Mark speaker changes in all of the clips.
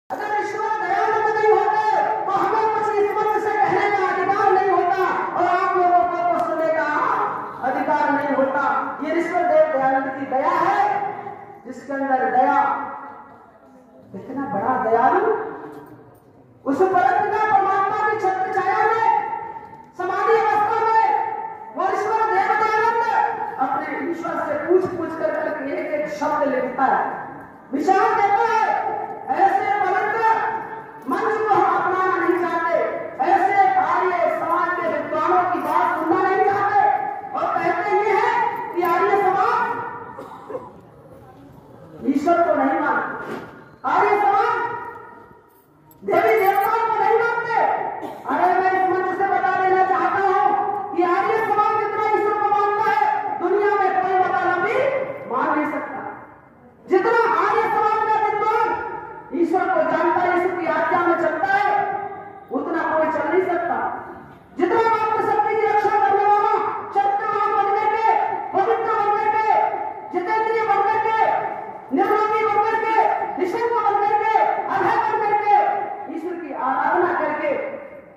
Speaker 1: अगर ईश्वर दयानंद नहीं होते तो हमें कुछ इस मंच से कहने का अधिकार नहीं होता और आप लोगों को तो सुनने का अधिकार नहीं होता। ये ईश्वर देव दयानंद की दया है, जिसके अंदर दया, इतना बड़ा दयालु, उस परम परमात्मा की छत्र छाया में समाधि अवस्था में वो ईश्वर देव दयानंद अपने ईश्वर से पूछ कर एक एक शब्द लिखता है, विचार देता है। ऐसे पवित्र मंच को हम अपनाना नहीं चाहते, ऐसे आर्य समाज के विद्वानों की बात सुनना नहीं चाहते और कहते ये है कि आर्य समाज ईश्वर को नहीं मानते, आर्य समाज देवी देवताओं को नहीं मानते। अरे मैं इस मंच से बता देना चाहता हूं कि आर्य समाज जितना ईश्वर को मानता है दुनिया में कोई मतलब भी मान नहीं सकता। जितना आर्य समाज का विद्वान ईश्वर को जानता है, ईश्वर की आज्ञा में चलता है, उतना कोई चल नहीं सकता। जितना मातृशक्ति की रक्षा करने वाला चरित्रवान बन करके, पवित्र बन करके, जितेंद्रिय बन करके, निर्मोही बन करके, निशंक बन करके, अभय बन करके, ईश्वर की आराधना करके,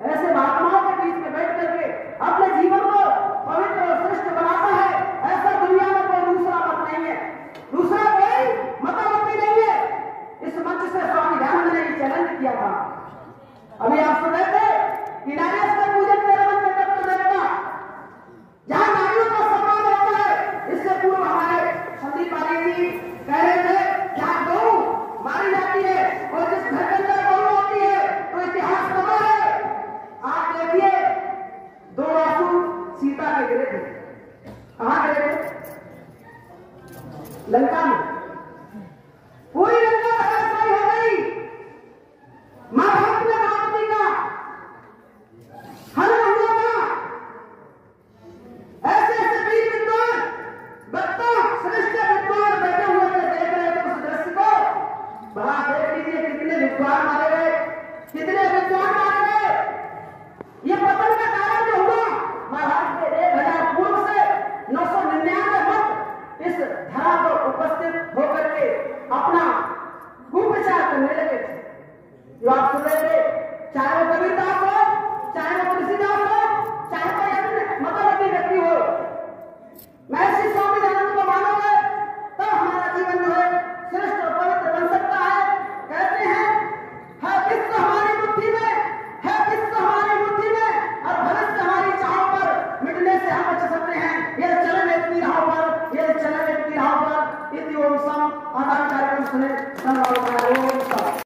Speaker 1: ऐसे महात्माओं के बीच में बैठ करके अपने जीवन को पवित्र और श्रेष्ठ बनाता है, ऐसा दुनिया में कोई दूसरा मत नहीं है, दूसरा कोई मतामती नहीं है। इस मंच से स्वामी दयानंद ने चैलेंज किया था। अभी आप सुन रहे थे कि नारियों का पूजन तेरा मन में तत्व देवता, जहां नारियों का सम्मान होता है। इससे पूर्व हमारे संदीप आर्य जी कह रहे थे जहां गौ मारी जाती है और जिस घर के अंदर गौ होती है तो इतिहास गवाह है। आप देखिए 2 आंसू सीता के गिरे थे, कहां गिरे थे? लंका में। पूरी लंका धराशायी हो गई। महाभारत में द्रौपदी का हरण हुआ था। ऐसे ऐसे वीर विद्वान, वक्ता, श्रेष्ठ विद्वान बैठे हुए थे, देख रहे थे उस दृश्य को। बड़ा देख लीजिए कितने विद्वान मारे गए, कितने विद्वान मारे गए। ये पतन का कारण जो हुआ महाभारत के 1000 पूर्व से 999 मत इस धरा पर उपस्थित होकर के अपना कुप्रचार करने लगे थे। जो आप सुन रहे थे